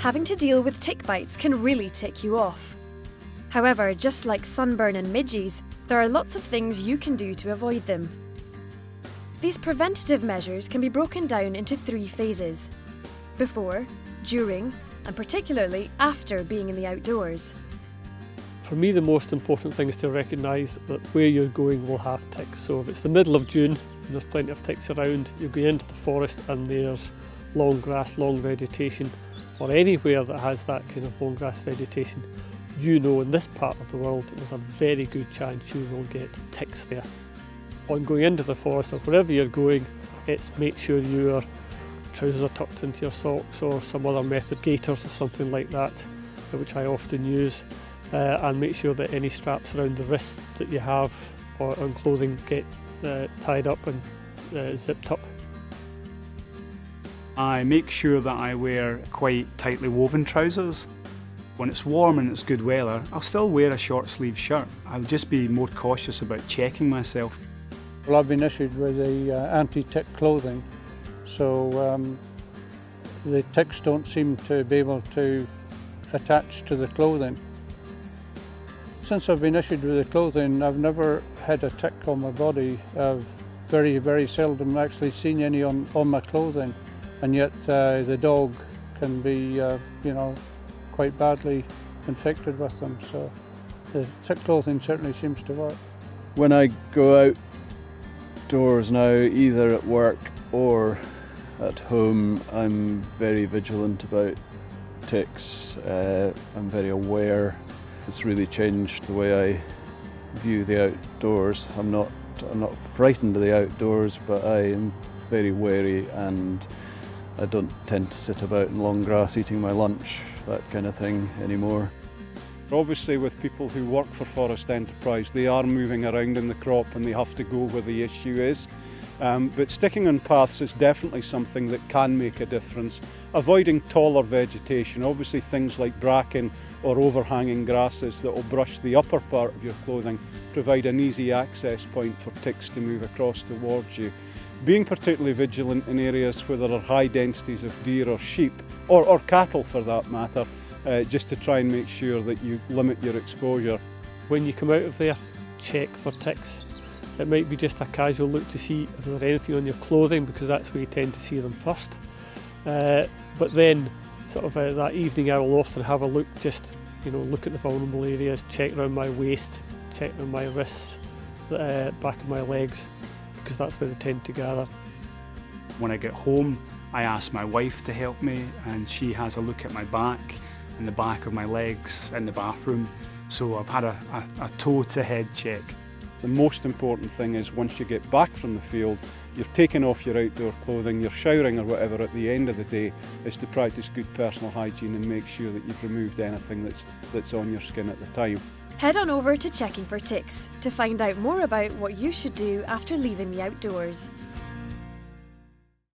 Having to deal with tick bites can really tick you off. However, just like sunburn and midges, there are lots of things you can do to avoid them. These preventative measures can be broken down into 3 phases: before, during, and particularly after being in the outdoors. For me, the most important thing is to recognise that where you're going will have ticks. So if it's the middle of June and there's plenty of ticks around, you'll go into the forest and there's long grass, long vegetation, or anywhere that has that kind of long grass vegetation, you know in this part of the world there's a very good chance you will get ticks there. On going into the forest or wherever you're going, it's make sure your trousers are tucked into your socks or some other method, gaiters or something like that, which I often use, and make sure that any straps around the wrist that you have or on clothing get tied up and zipped up. I make sure that I wear quite tightly woven trousers. When it's warm and it's good weather, I'll still wear a short sleeve shirt. I'll just be more cautious about checking myself. Well, I've been issued with the anti-tick clothing, so the ticks don't seem to be able to attach to the clothing. Since I've been issued with the clothing, I've never had a tick on my body. I've very, very seldom actually seen any on my clothing, and yet the dog can be, quite badly infected with them. So the tick clothing certainly seems to work. When I go outdoors now, either at work or at home, I'm very vigilant about ticks. I'm very aware. It's really changed the way I view the outdoors. I'm not frightened of the outdoors, but I am very wary, and I don't tend to sit about in long grass eating my lunch, that kind of thing, anymore. Obviously, with people who work for Forest Enterprise, they are moving around in the crop and they have to go where the issue is. But sticking on paths is definitely something that can make a difference. Avoiding taller vegetation, obviously things like bracken or overhanging grasses that will brush the upper part of your clothing, provide an easy access point for ticks to move across towards you. Being particularly vigilant in areas where there are high densities of deer or sheep, or cattle for that matter, just to try and make sure that you limit your exposure. When you come out of there, check for ticks. It might be just a casual look to see if there's anything on your clothing, because that's where you tend to see them first. But then, sort of that evening, I will often have a look, just look at the vulnerable areas, check around my waist, check around my wrists, back of my legs, because that's where they tend to gather. When I get home, I ask my wife to help me, and she has a look at my back and the back of my legs in the bathroom. So I've had a toe-to-head check. The most important thing is once you get back from the field, you're taking off your outdoor clothing, you're showering or whatever at the end of the day, is to practice good personal hygiene and make sure that you've removed anything that's on your skin at the time. Head on over to Checking for Ticks to find out more about what you should do after leaving the outdoors.